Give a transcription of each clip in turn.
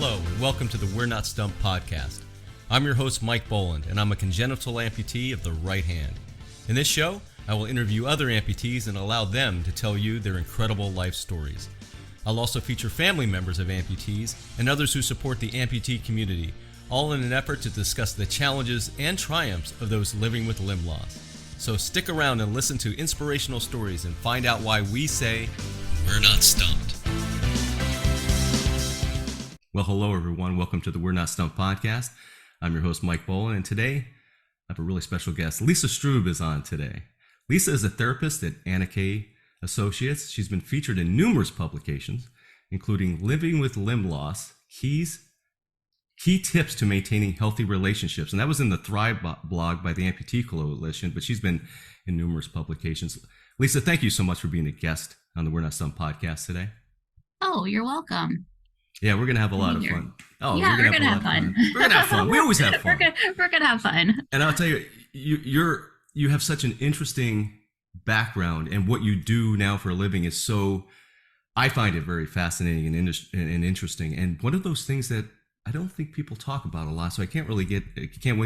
Hello, and welcome to the We're Not Stumped podcast. I'm your host, Mike Boland, and I'm a congenital amputee of the right hand. In this show, I will interview other amputees and allow them to tell you their incredible life stories. I'll also feature family members of amputees and others who support the amputee community, all in an effort to discuss the challenges and triumphs of those living with limb loss. So stick around and listen to inspirational stories and find out why we say, We're Not Stumped. Well, hello everyone. Welcome to the We're Not Stumped podcast. I'm your host, Mike Boland, and today I have a really special guest. Lisa Strube is on today. Lisa is a therapist at Anna K. Associates. She's been featured in numerous publications, including Living with Limb Loss, Key Tips to Maintaining Healthy Relationships. And that was in the Thrive blog by the Amputee Coalition, but she's been in numerous publications. Lisa, thank you so much for being a guest on the We're Not Stumped podcast today. Oh, you're welcome. Yeah, we're going to have a lot of fun. Oh, yeah, we're going to have fun. We're going to have fun. We always have fun. We're going to have fun. And I'll tell you, you have such an interesting background, and what you do now for a living is so, I find it very fascinating and interesting. And one of those things that I don't think people talk about a lot, so I can't wait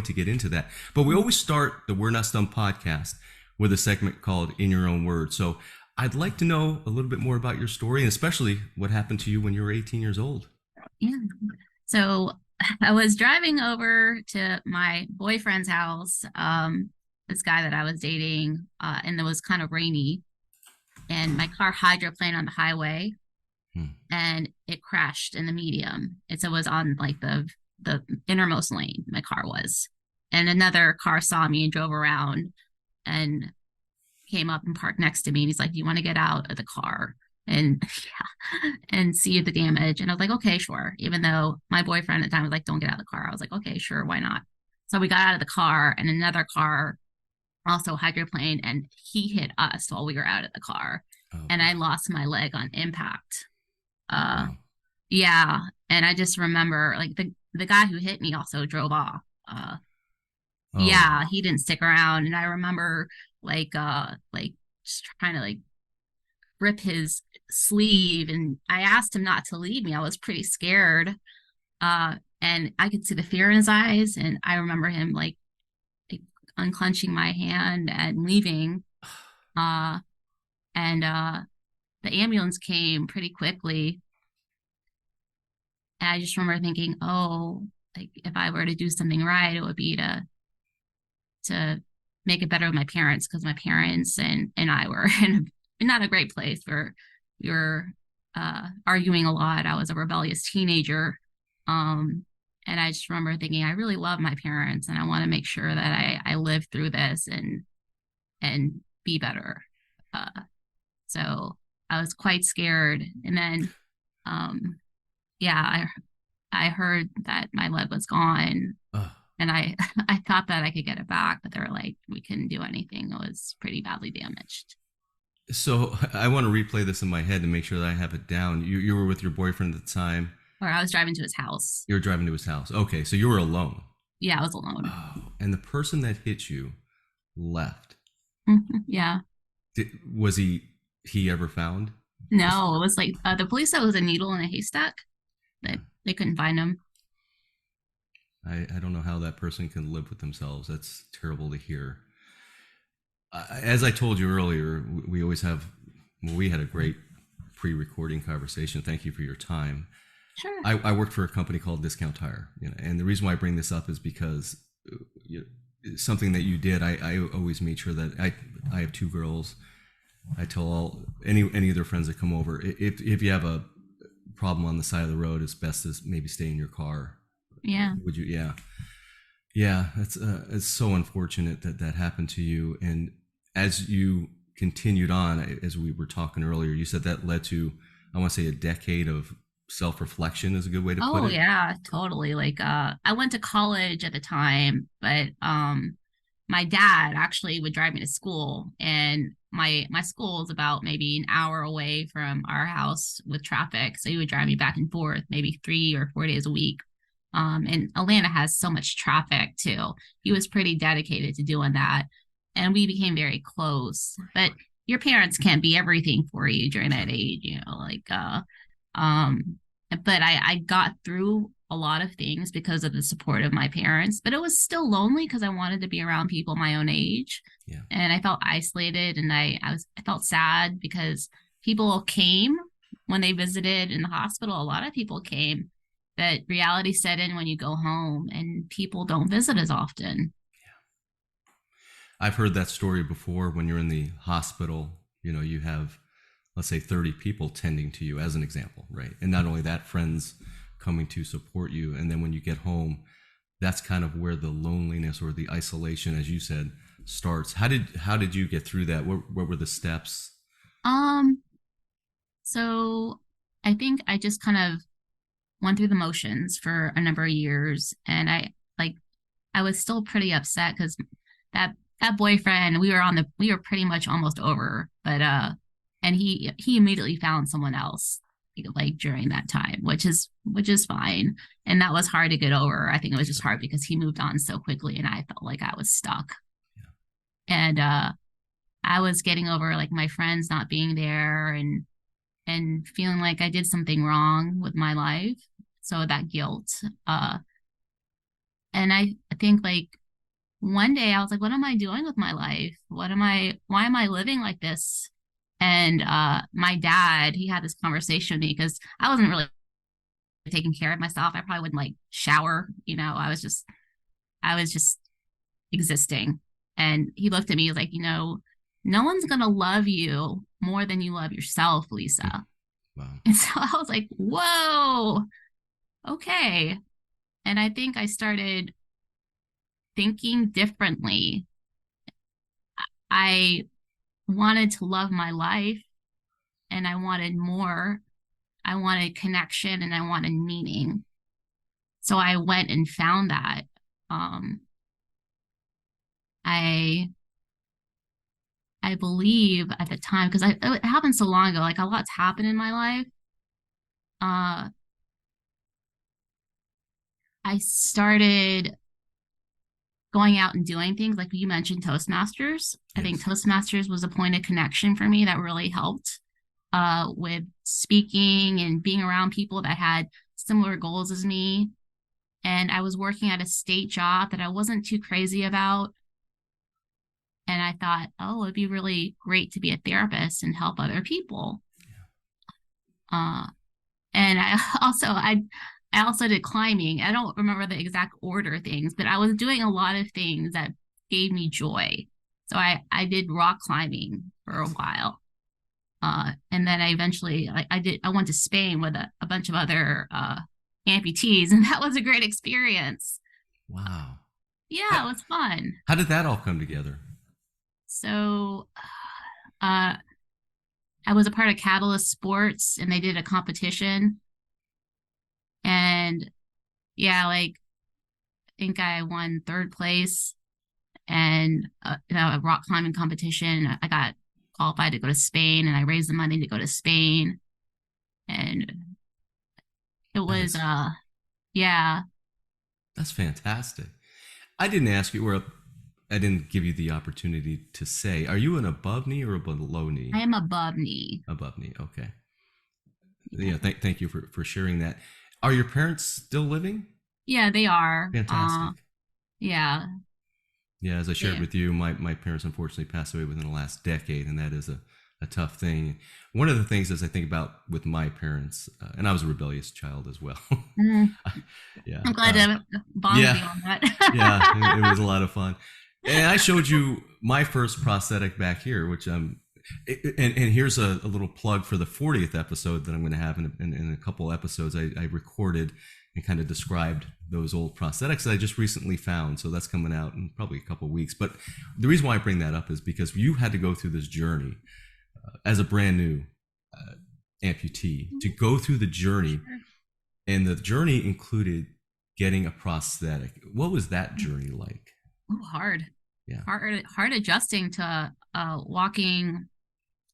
to get into that. But we always start the We're Not Stumped podcast with a segment called In Your Own Words. So I'd like to know a little bit more about your story, and especially what happened to you when you were 18 years old. Yeah. So I was driving over to my boyfriend's house, this guy that I was dating, and it was kind of rainy, and my car hydroplaned on the highway, and it crashed in the medium. It was on like the innermost lane, my car was. And another car saw me and drove around and came up and parked next to me, and he's like, do you want to get out of the car and see the damage? And I was like, okay, sure. Even though my boyfriend at the time was like, don't get out of the car, I was like, okay, sure, why not? So we got out of the car, and another car also hydroplaned, and he hit us while we were out of the car. And I lost my leg on impact. Wow. Yeah. And I just remember like the guy who hit me also drove off. Yeah, he didn't stick around. And I remember like just trying to like rip his sleeve, and I asked him not to leave me. I was pretty scared. And I could see the fear in his eyes, and I remember him like unclenching my hand and leaving. And the ambulance came pretty quickly. And I just remember thinking, oh, like if I were to do something right, it would be to make it better with my parents, because my parents and I were in not a great place. We were arguing a lot. I was a rebellious teenager. And I just remember thinking, I really love my parents, and I want to make sure that I live through this and be better. So I was quite scared. And then, I heard that my leg was gone. And I thought that I could get it back, but they were like, we couldn't do anything. It was pretty badly damaged. So I want to replay this in my head to make sure that I have it down. You were with your boyfriend at the time? Or I was driving to his house. You were driving to his house. Okay, so you were alone. Yeah, I was alone. Oh, and the person that hit you left. Yeah. Was he ever found? No, it was like the police said it was a needle in a haystack. They couldn't find him. I don't know how that person can live with themselves. That's terrible to hear. As I told you earlier, we had a great pre-recording conversation. Thank you for your time. Sure. I worked for a company called Discount Tire, and the reason why I bring this up is because something that you did. I always made sure that I have two girls. I tell any of their friends that come over, if you have a problem on the side of the road, it's best to maybe stay in your car. Yeah. Would you? Yeah. Yeah. It's so unfortunate that happened to you. And as you continued on, as we were talking earlier, you said that led to, I want to say, a decade of self-reflection is a good way to put it. Oh yeah, totally. Like I went to college at the time, but my dad actually would drive me to school, and my school is about maybe an hour away from our house with traffic. So he would drive me back and forth maybe 3 or 4 days a week. And Atlanta has so much traffic too. He was pretty dedicated to doing that, and we became very close. But your parents can't be everything for you during that age, but I got through a lot of things because of the support of my parents. But it was still lonely because I wanted to be around people my own age. Yeah. And I felt isolated, and I felt sad because people came when they visited in the hospital. A lot of people came, but reality set in when you go home and people don't visit as often. I've heard that story before. When you're in the hospital, you have, let's say, 30 people tending to you, as an example, right? And not only that, friends coming to support you. And then when you get home, that's kind of where the loneliness or the isolation, as you said, starts. How did you get through that? What were the steps? Um, so I think I just kind of went through the motions for a number of years, and I was still pretty upset because that that boyfriend, we were pretty much almost over, but and he immediately found someone else like during that time, which is fine. And that was hard to get over. I think it was just hard because he moved on so quickly and I felt like I was stuck. And I was getting over like my friends not being there, and feeling like I did something wrong with my life. So that guilt. And I think like one day I was like, what am I doing with my life? Why am I living like this? And my dad, he had this conversation with me because I wasn't really taking care of myself. I probably wouldn't like shower, I was just existing. And he looked at me, he was like, no one's gonna love you more than you love yourself, Lisa. Wow. And so I was like, whoa, okay. And I think I started thinking differently. I wanted to love my life, and I wanted more. I wanted connection and I wanted meaning. So I went and found that. Um, I I believe at the time, because it happened so long ago, like a lot's happened in my life. Uh, I started going out and doing things like you mentioned Toastmasters. I think Yes. Toastmasters was a point of connection for me that really helped with speaking and being around people that had similar goals as me. And I was working at a state job that I wasn't too crazy about. And I thought, oh, it'd be really great to be a therapist and help other people. Uh, and I also did climbing. I don't remember the exact order of things, but I was doing a lot of things that gave me joy. So I did rock climbing for a Yes. while. And then I eventually I went to Spain with a bunch of other amputees, and that was a great experience. Wow. Yeah, How, it was fun. how did that all come together? So uh I was a part of Catalyst Sports, and they did a competition, and yeah, like I think I won third place, and a rock climbing competition. I got qualified to go to Spain, and I raised the money to go to Spain, and it That was is yeah. that's fantastic. I didn't ask you, or I didn't give you the opportunity to say. Are you an above knee or a below I knee? am above knee. Above knee. Okay. Yeah, Yeah. Thank you for sharing that. Are your parents still living? yeah, they are. Fantastic. Yeah, Yeah, as I shared they, with you, my parents unfortunately passed away within the last decade, and that is a tough thing. One of the things as I think about with my parents, and I was a rebellious child as well. mm, Yeah. I'm glad to bond with Yeah. you on Yeah. that. It was a lot of fun. And I showed you my first prosthetic back here, which and here's a little plug for the 40th episode that I'm going to have in a couple episodes. I recorded and kind of described those old prosthetics that I just recently found. So that's coming out in probably a couple weeks. But the reason why I bring that up is because you had to go through this journey as a brand new amputee to go through the journey. Sure. And the journey included getting a prosthetic. What was that journey like? Oh, hard. Yeah. Hard adjusting to walking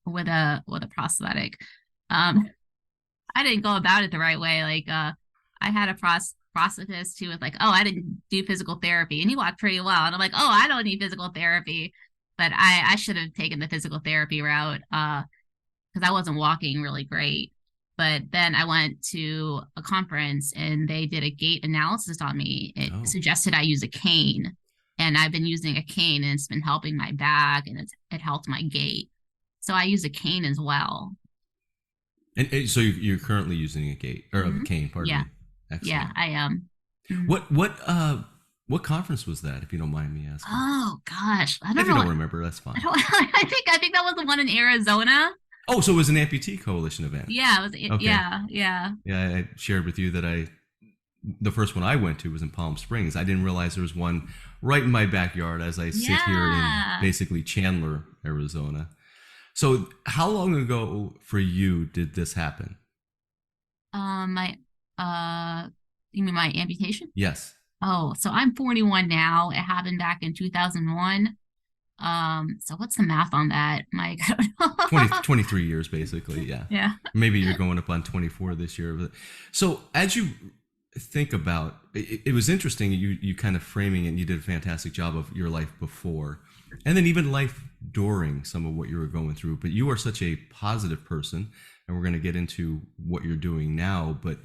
with a prosthetic. Um, I didn't go about it the right way. Like I had a prosthetist who was like, "Oh, I didn't do physical therapy," and he walked pretty well. And I'm like, "Oh, I don't need physical therapy," but I should have taken the physical therapy route because I wasn't walking really great. But then I went to a conference and they did a gait analysis on me. It suggested I use a cane. And I've been using a cane and it's been helping my back and it helped my gait. So I use a cane as well. And so you're currently using a gait or a cane, pardon me. Excellent. Yeah, I am. What conference was that, if you don't mind me asking? Oh gosh, I don't know. If you don't remember, that's fine. I think that was the one in Arizona. Oh, so it was an amputee coalition event. Yeah, it was. Okay. Yeah. I shared with you that the first one I went to was in Palm Springs. I didn't realize there was one right in my backyard as I sit here in basically Chandler, Arizona. So how long ago for you did this happen? You mean my amputation? Yes. Oh, so I'm 41 now. It happened back in 2001. So what's the math on that, Mike? 23 years, basically. Yeah. Yeah. Maybe you're going up on 24 this year. So as you think about it was interesting, you kind of framing it, and you did a fantastic job of your life before and then even life during some of what you were going through. But you are such a positive person, and we're going to get into what you're doing now. But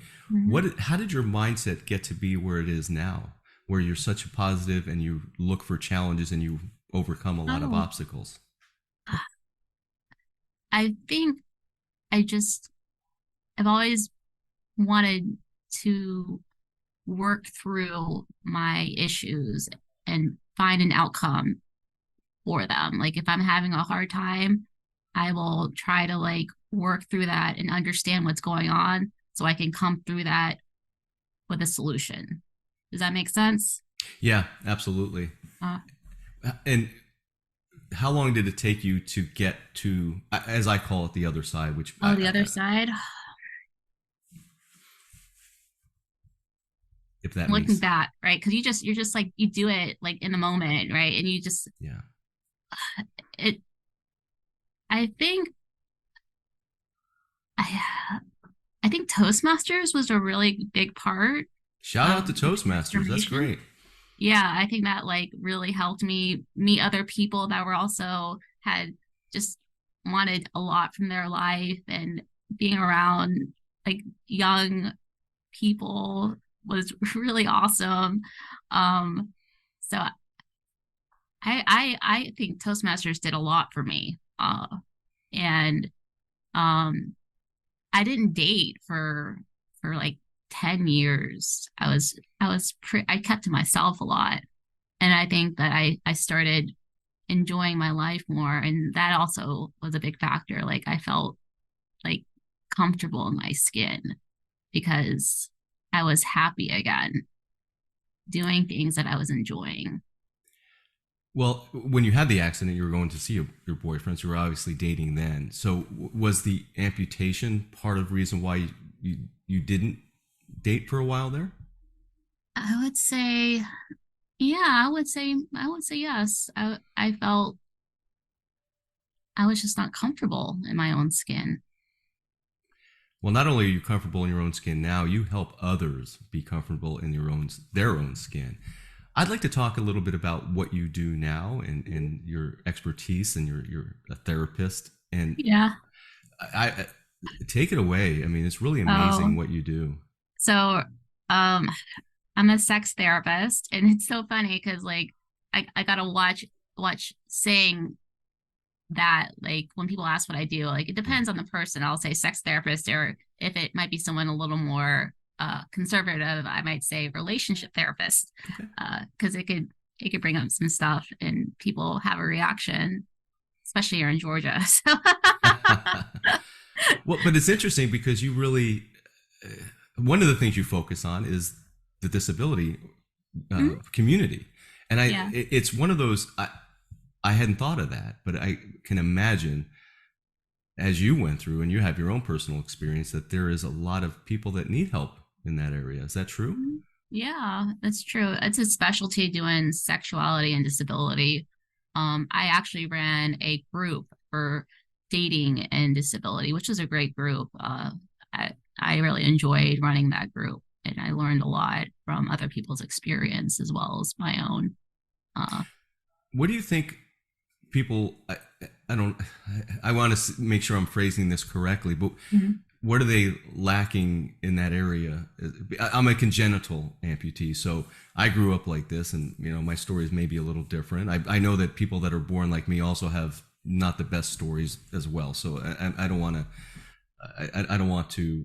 how did your mindset get to be where it is now, where you're such a positive and you look for challenges and you overcome a lot of obstacles? I think I've always wanted to work through my issues and find an outcome for them. Like if I'm having a hard time, I will try to like work through that and understand what's going on so I can come through that with a solution. Does that make sense? Yeah, absolutely. And how long did it take you to get to, as I call it, the other side? The other side? If that looking back, right? Because you're just like, you do it like in the moment, right? And you just, I think Toastmasters was a really big part. Shout out to Toastmasters. That's great. Yeah, I think that like really helped me meet other people that were also had just wanted a lot from their life, and being around like young people was really awesome. So I think Toastmasters did a lot for me. And I didn't date for like 10 years. I kept to myself a lot. And I think that I started enjoying my life more. And that also was a big factor. Like I felt like comfortable in my skin because I was happy again, doing things that I was enjoying. Well, when you had the accident, you were going to see your boyfriends. You were obviously dating then. So was the amputation part of the reason why you didn't date for a while there? I would say, yeah, I would say yes. I felt I was just not comfortable in my own skin. Well, not only are you comfortable in your own skin now, you help others be comfortable in their own skin. I'd like to talk a little bit about what you do now and your expertise, and you're a therapist. And I take it away. I mean, it's really amazing what you do. So, I'm a sex therapist, and it's so funny because like I gotta watch saying that, like when people ask what I do, like it depends on the person. I'll say sex therapist, or if it might be someone a little more conservative, I might say relationship therapist, because it could bring up some stuff and people have a reaction, especially here in Georgia. So. Well, but it's interesting because you really one of the things you focus on is the disability community, and it's one of those. I hadn't thought of that, but I can imagine, as you went through and you have your own personal experience, that there is a lot of people that need help in that area. Is that true? Yeah, that's true. It's a specialty doing sexuality and disability. I actually ran a group for dating and disability, which is a great group. I really enjoyed running that group, and I learned a lot from other people's experience as well as my own. What do you think people, I want to make sure I'm phrasing this correctly, but what are they lacking in that area? I'm a congenital amputee, so I grew up like this, and my story is maybe a little different. I know that people that are born like me also have not the best stories as well, so I don't want to. I don't want to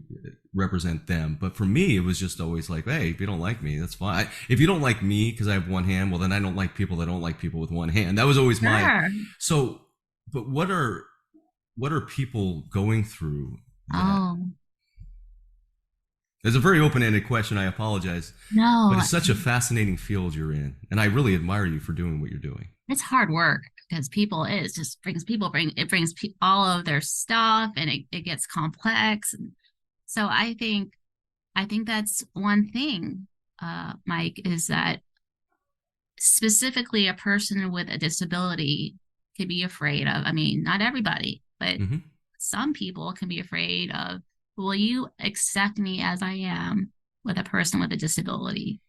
represent them, but for me, it was just always like, hey, if you don't like me, that's fine. If you don't like me because I have one hand, well, then I don't like people that don't like people with one hand. That was always my. Sure. So, but what are people going through that? Oh, It's a very open-ended question. I apologize, but no, it's such a fascinating field you're in, and I really admire you for doing what you're doing. it's hard work because people, it just brings people, it brings all of their stuff and it gets complex. And so I think that's one thing, Mike, is that specifically a person with a disability could be afraid of. I mean, not everybody, but Mm-hmm. some people can be afraid of, will you accept me as I am with a person with a disability?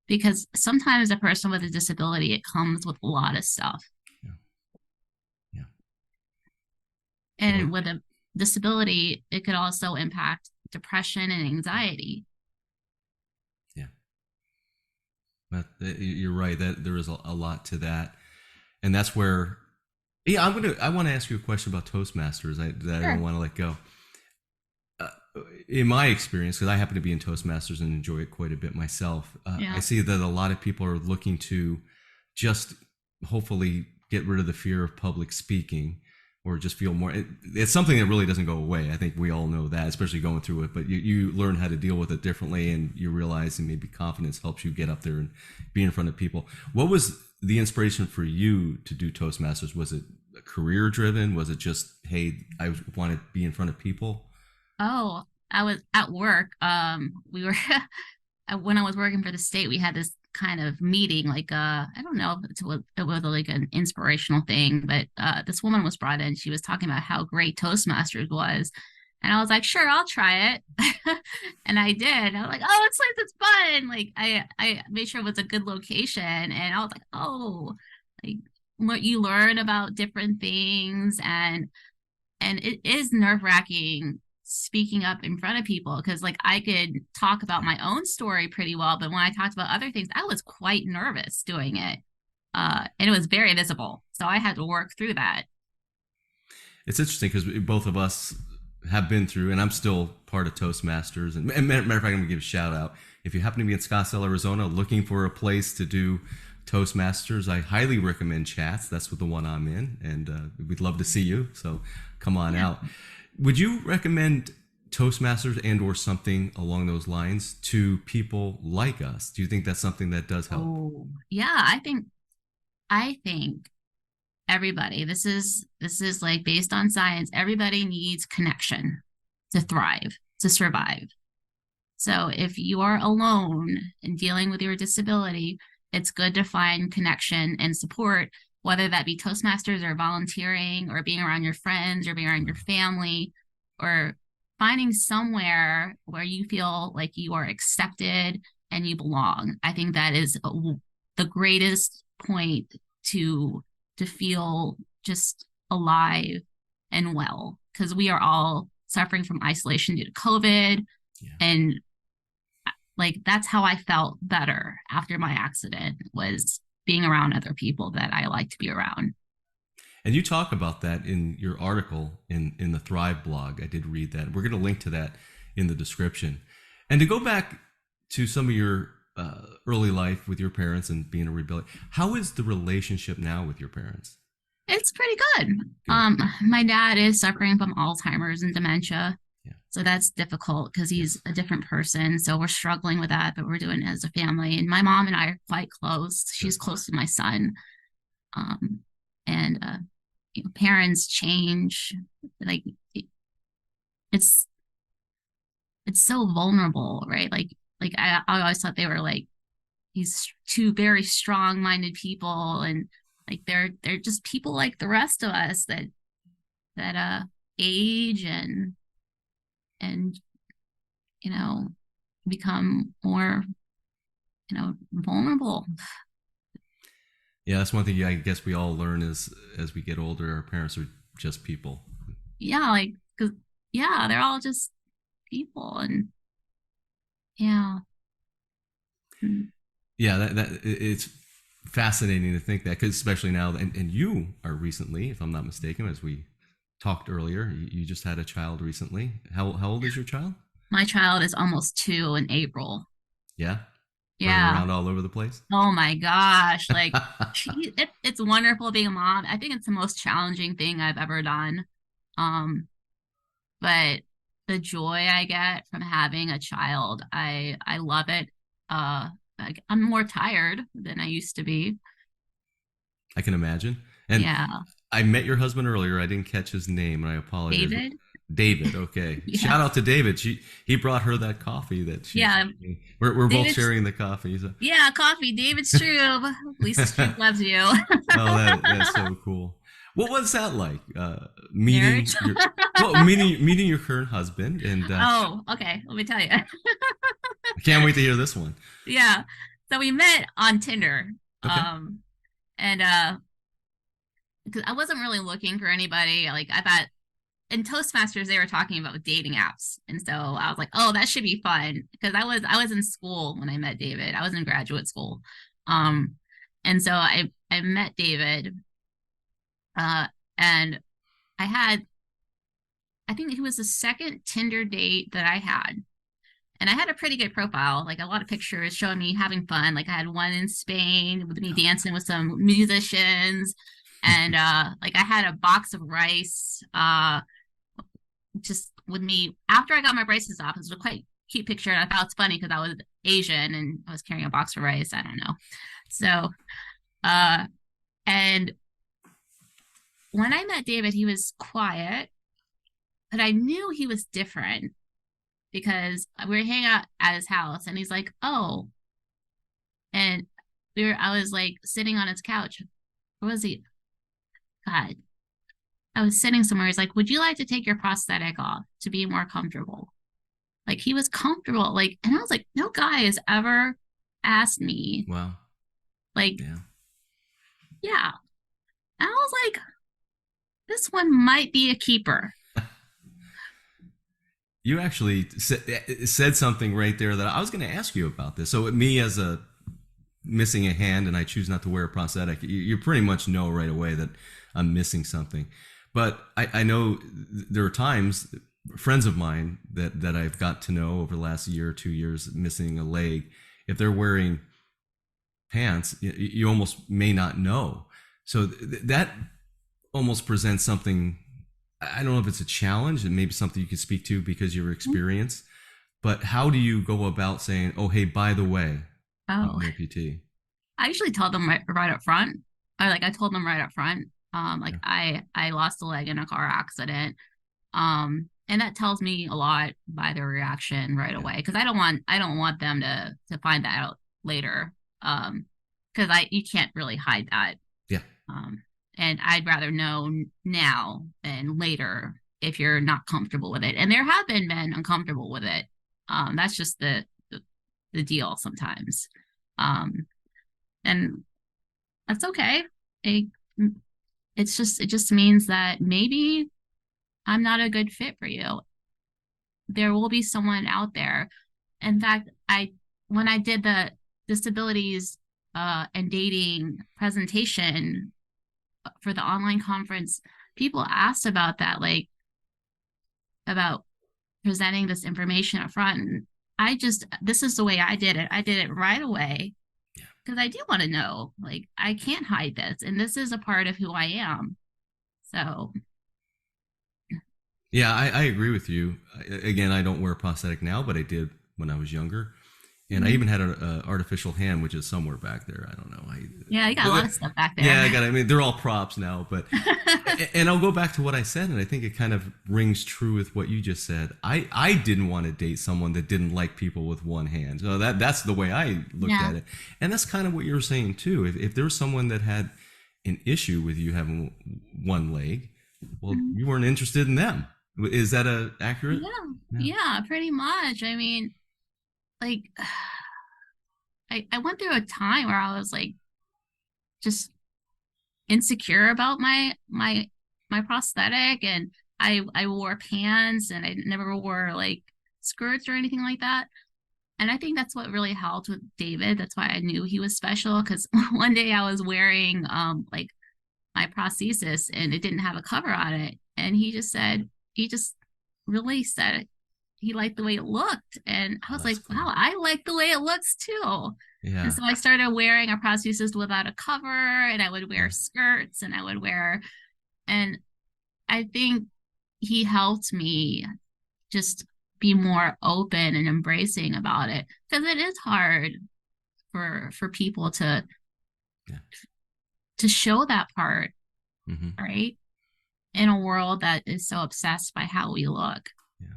Because sometimes a person with a disability, it comes with a lot of stuff. Yeah. Yeah. And Well, with a disability, it could also impact depression and anxiety. yeah. But you're right. That there is a lot to that, and that's where. Yeah, I want to ask you a question about Toastmasters that I don't Sure. want to let go. Uh, in my experience, because I happen to be in Toastmasters and enjoy it quite a bit myself, I Yeah. see that a lot of people are looking to just hopefully get rid of the fear of public speaking or just feel more. It's something that really doesn't go away. I think we all know that, especially going through it. But you learn how to deal with it differently, and you realize that maybe confidence helps you get up there and be in front of people. What was the inspiration for you to do Toastmasters? Was it career driven? Was it just, hey, I want to be in front of people? Oh, I was at work. We were when I was working for the state, we had this kind of meeting, like I don't know if it was like an inspirational thing, but this woman was brought in. She was talking about how great Toastmasters was. And I was like, sure, I'll try it. And I did. I was like, oh, it's fun. Like I made sure it was a good location. And I was like, oh, like what you learn about different things, and it is nerve-wracking speaking up in front of people because like I could talk about my own story pretty well, but when I talked about other things, I was quite nervous doing it. And it was very visible, so I had to work through that. It's interesting because both of us have been through, and I'm still part of Toastmasters. And matter of fact, I'm going to give a shout out. If you happen to be in Scottsdale, Arizona, looking for a place to do Toastmasters, I highly recommend Chats. That's what the one I'm in, and we'd love to see you. So come on Yeah. out. Would you recommend Toastmasters and or something along those lines to people like us? Do you think that's something that does help? Oh yeah, I think everybody, this is like based on science, everybody needs connection to thrive, to survive. So if you are alone and dealing with your disability, it's good to find connection and support, whether that be Toastmasters or volunteering or being around your friends or being around your family, or finding somewhere where you feel like you are accepted and you belong. I think that is the greatest point to to feel just alive and well, because we are all suffering from isolation due to COVID. Yeah. And like that's how I felt better after my accident, was being around other people that I like to be around. And you talk about that in your article in the Thrive blog. I did read that. We're going to link to that in the description. And to go back to some of your early life with your parents and being a rebuild, how is the relationship now with your parents? It's pretty good. Good. My dad is suffering from Alzheimer's and dementia. Yeah. So that's difficult because he's Yes. a different person. So we're struggling with that, but we're doing it as a family. And my mom and I are quite close. Good. She's close to my son. Um, and parents change. Like it's it's so vulnerable, right? Like I always thought they were like these two very strong-minded people, and like they're just people like the rest of us that age and you know become more vulnerable. Yeah, that's one thing I guess we all learn is as we get older, our parents are just people. Yeah, like because yeah, they're all just people. And yeah. Mm. Yeah, it's fascinating to think that, because especially now, and you are recently, if I'm not mistaken, as we talked earlier, you just had a child recently. How old is your child? My child is almost 2 in April. Yeah, running Yeah. around all over the place. Oh my gosh. Like it's wonderful being a mom. I think it's the most challenging thing I've ever done. Um, but the joy I get from having a child, I love it. I'm more tired than I used to be. I can imagine. And Yeah. I met your husband earlier. I didn't catch his name, and I apologize. David? David. Okay. Yeah. Shout out to David. He brought her that coffee that she. Yeah. We're both David. sharing the coffee. So. Yeah, coffee. David Strube. Lisa Strube loves you. Oh, that's so cool. What was that like? Meeting Marriage. your meeting your current husband, and Oh, okay. Let me tell you. I can't wait to hear this one. Yeah. So we met on Tinder. Okay. And because I wasn't really looking for anybody. Like I thought in Toastmasters they were talking about dating apps. And so I was like, oh, that should be fun. Because I was in school when I met David. I was in graduate school. Um and so I met David uh and I think he was the second Tinder date that I had. And I had a pretty good profile, like a lot of pictures showing me having fun. Like I had one in Spain with me dancing with some musicians, and like I had a box of rice, just with me after I got my braces off. It was a quite cute picture, and I thought it's funny because I was Asian and I was carrying a box of rice. I don't know. So, uh, and when I met David, he was quiet, but I knew he was different because we were hanging out at his house and he's like, oh, and I was like sitting on his couch. Where was he? God, I was sitting somewhere. He's like, would you like to take your prosthetic off to be more comfortable? Like he was comfortable. Like, and I was like, no guy has ever asked me, Wow. like, Yeah. yeah. And I was like, this one might be a keeper. You actually said something right there that I was going to ask you about this. So me as a missing a hand and I choose not to wear a prosthetic, you pretty much know right away that I'm missing something. But I know there are times, friends of mine that I've got to know over the last year or 2 years missing a leg, if they're wearing pants, you almost may not know. So that almost presents something. I don't know if it's a challenge and maybe something you can speak to because of your experience, but how do you go about saying, oh, hey, by the way, Oh, I'm an amputee? I usually tell them right up front. I told them right up front. Like I lost a leg in a car accident. And that tells me a lot by their reaction right away because I don't want them to find that out later. Because you can't really hide that. Yeah. And I'd rather know now than later if you're not comfortable with it. And there have been men uncomfortable with it. That's just the deal sometimes. And that's okay. It, it just means that maybe I'm not a good fit for you. There will be someone out there. In fact, when I did the disabilities and dating presentation for the online conference, people asked about that, like about presenting this information up front. And this is the way I did it. I did it right away because I do want to know, like, I can't hide this. And this is a part of who I am. So. Yeah, I agree with you. Again, I don't wear a prosthetic now, but I did when I was younger. And I even had an artificial hand, which is somewhere back there. I don't know. Yeah, you got a lot of stuff back there. Yeah, I mean, they're all props now. But and I'll go back to what I said, and I think it kind of rings true with what you just said. I didn't want to date someone that didn't like people with one hand. So that's the way I looked at it. And that's kind of what you were saying too. If there was someone that had an issue with you having one leg, well, you weren't interested in them. Is that accurate? Yeah, pretty much. I mean, like I went through a time where I was like just insecure about my prosthetic, and I wore pants and I never wore like skirts or anything like that. And I think that's what really helped with David. That's why I knew he was special, because one day I was wearing like my prosthesis and it didn't have a cover on it. And he just really said he liked the way it looked. And I Oh, was that's like, cool. wow, I like the way it looks too. And Yeah. so I started wearing a prosthesis without a cover, and I would wear Yeah. skirts, and and I think he helped me just be more open and embracing about it, because it is hard for people Yeah. to show that part, Hmm. right? In a world that is so obsessed by how we look. Yeah.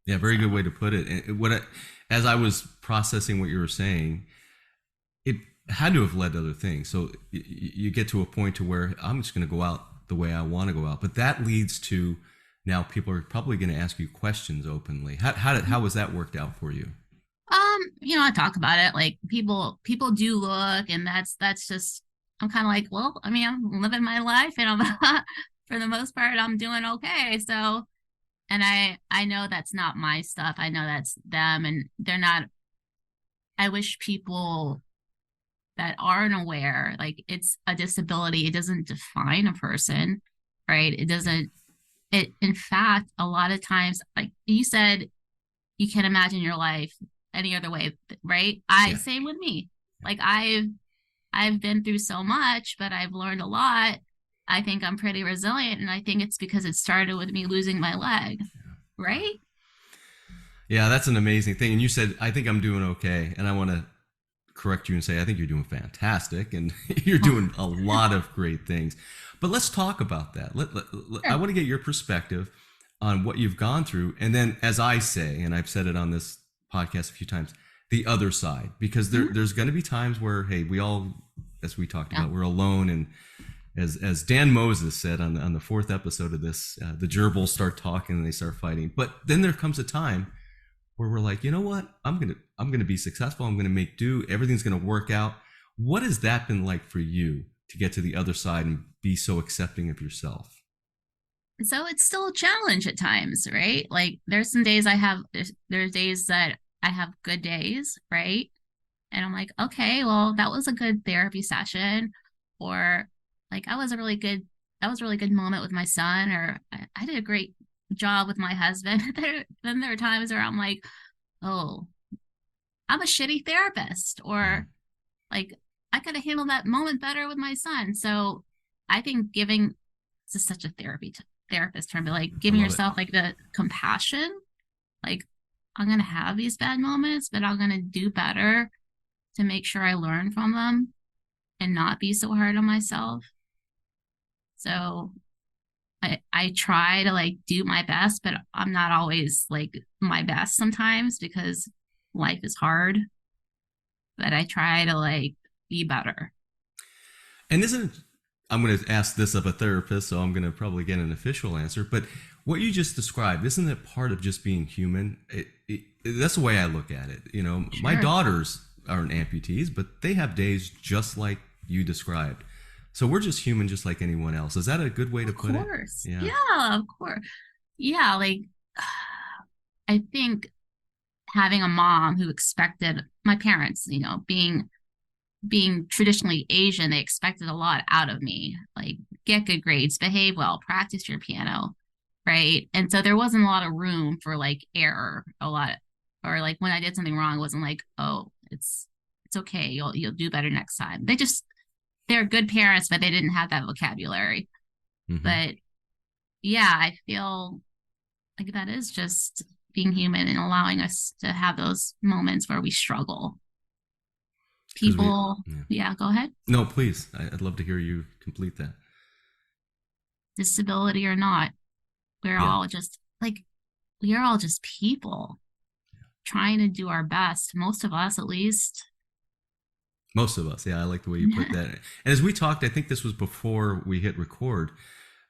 Yeah. Very So good way to put it. And as I was processing what you were saying, it had to have led to other things. So you get to a point to where I'm just going to go out the way I want to go out, but that leads to now people are probably going to ask you questions openly. How was that worked out for you? I talk about it. Like, people do look, and that's just, I'm kind of like, well, I mean, I'm living my life, and I'm for the most part, I'm doing okay. So, and I know that's not my stuff. I know that's them, and they're not. I wish people that aren't aware, like, it's a disability. It doesn't define a person, right? It doesn't. It, in fact, a lot of times, like you said, you can't imagine your life any other way, right? I Yeah. Same with me. Like, I've been through so much, but I've learned a lot. I think I'm pretty resilient, and I think it's because it started with me losing my leg, Wow. right? Yeah, that's an amazing thing. And you said, I think I'm doing okay. And I want to correct you and say, I think you're doing fantastic and you're doing a lot of great things. But let's talk about that. I Sure. want to get your perspective on what you've gone through. And then, as I say, and I've said it on this podcast a few times, the other side, because Mhm. there's going to be times where, hey, we all, as we talked Yeah. about, we're alone. And as Dan Moses said on the fourth episode of this, the gerbils start talking and they start fighting. But then there comes a time where we're like, you know what? I'm gonna be successful. I'm gonna make do. Everything's gonna work out. What has that been like for you to get to the other side and be so accepting of yourself? So it's still a challenge at times, right? Like, there's some days there's days that I have good days, right? And I'm like, okay, well, that was a good therapy session, or like, that was a really good moment with my son, or I did a great job with my husband. Then there are times where I'm like, oh, I'm a shitty therapist, Mm-hmm. or like, I could have handled that moment better with my son. So I think this is such a therapist term, but like, I giving love it. yourself like the compassion, like, I'm gonna have these bad moments, but I'm gonna do better to make sure I learn from them and not be so hard on myself. So I try to like do my best, but I'm not always like my best sometimes, because life is hard. But I try to like be better. And isn't it, I'm going to ask this of a therapist, so I'm going to probably get an official answer. But what you just described, isn't it part of just being human? That's the way I look at it. You know, my Sure. daughters aren't amputees, but they have days just like you described. So we're just human, just like anyone else. Is that a good way to Of put it? course. Yeah. Yeah, of course. Yeah, like, I think having a mom who expected my parents, being traditionally Asian, they expected a lot out of me, like, get good grades, behave well, practice your piano, right? And so there wasn't a lot of room for like error, a lot, or like when I did something wrong, it wasn't like, oh, it's okay, you'll do better next time. They're good parents, but they didn't have that vocabulary. Mm-hmm. But yeah, I feel like that is just being human and allowing us to have those moments where we struggle. Because we, People, yeah. yeah, go ahead. No, please. I'd love to hear you complete that. Disability or not, we're Yeah. all just like, we are all just people trying to do our best, most of us at least. Most of us. Yeah, I like the way you put that. And as we talked, I think this was before we hit record.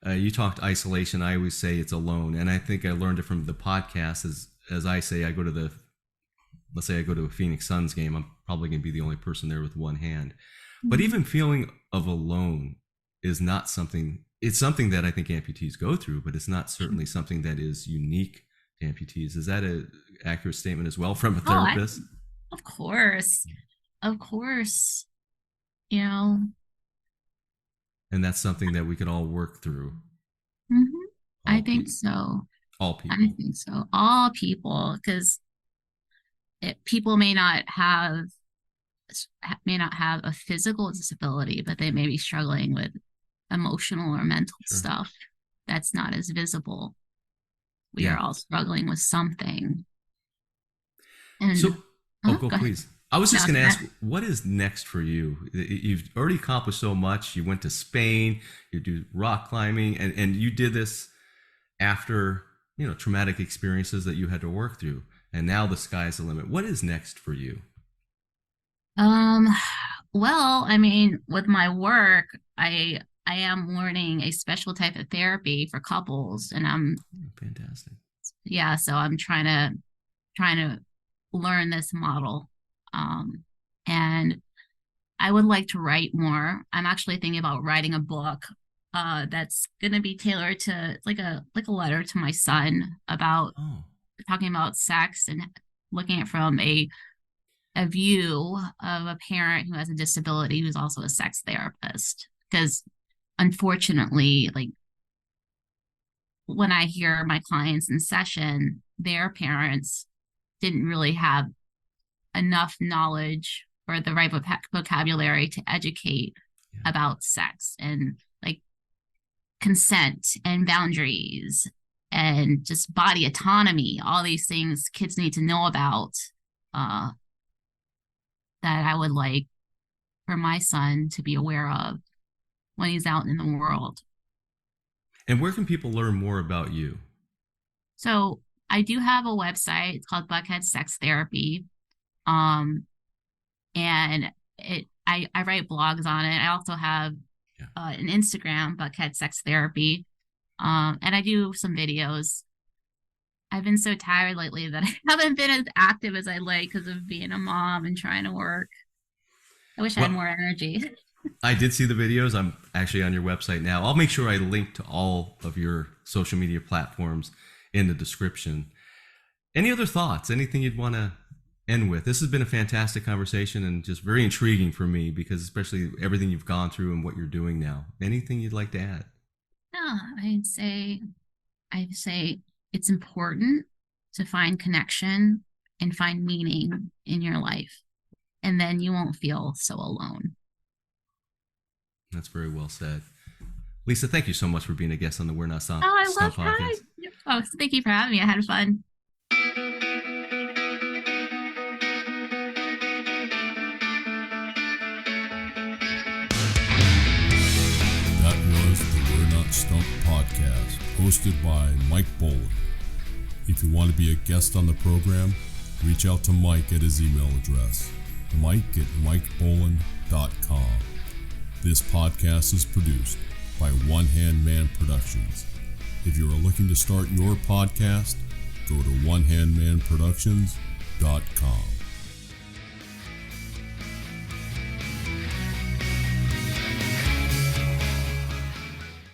You talked isolation. I always say it's alone, and I think I learned it from the podcast. As I say, let's say I go to a Phoenix Suns game, I'm probably going to be the only person there with one hand. But Mhm. even feeling of alone is not something. It's something that I think amputees go through, but it's not certainly something that is unique to amputees. Is that an accurate statement as well from a Oh, therapist? of course. Of course. You know, And that's something that we could all work through. mhm. I All think people. so. All I people. think so. All people, because people may not have a physical disability, but they may be struggling with emotional or mental Sure. stuff that's not as visible. We Yeah. are all struggling with something. So, And go go ahead. please. I was No, just going to ask, what is next for you? You've already accomplished so much. You went to Spain, you do rock climbing, and you did this after, traumatic experiences that you had to work through. And now the sky's the limit. What is next for you? um, well, I mean, with my work, I am learning a special type of therapy for couples, and Fantastic. yeah, so I'm trying to learn this model. And I would like to write more. I'm actually thinking about writing a book that's going to be tailored to like a letter to my son about Oh, talking about sex and looking at from a view of a parent who has a disability who's also a sex therapist. Because unfortunately, like when I hear my clients in session, their parents didn't really have enough knowledge or the right vocabulary to educate yeah. about sex and like consent and boundaries and just body autonomy, all these things kids need to know about, uh, that I would like for my son to be aware of when he's out in the world. And where can people learn more about you? So I do have a website. It's called Buckhead Sex Therapy. Um, and I write blogs on it. I also have Yeah. an Instagram, Buckhead Sex Therapy. And I do some videos. I've been so tired lately that I haven't been as active as I'd like because of being a mom and trying to work. I wish I had Well, more energy. I did see the videos. I'm actually on your website now. I'll make sure I link to all of your social media platforms in the description. Any other thoughts? Anything you'd want to end with? This has been a fantastic conversation and just very intriguing for me because especially everything you've gone through and what you're doing now. Anything you'd like to add? No, I'd say it's important to find connection and find meaning in your life. And then you won't feel so alone. That's very well said. Lisa, thank you so much for being a guest on the We're Not Stumped Oh, I love podcast. Oh, thank you for having me. I had fun. That was the We're Not Stumped podcast, hosted by Mike Boland. If you want to be a guest on the program, reach out to Mike at his email address, mike@mikeboland.com. This podcast is produced by One Hand Man Productions. If you are looking to start your podcast, go to onehandmanproductions.com.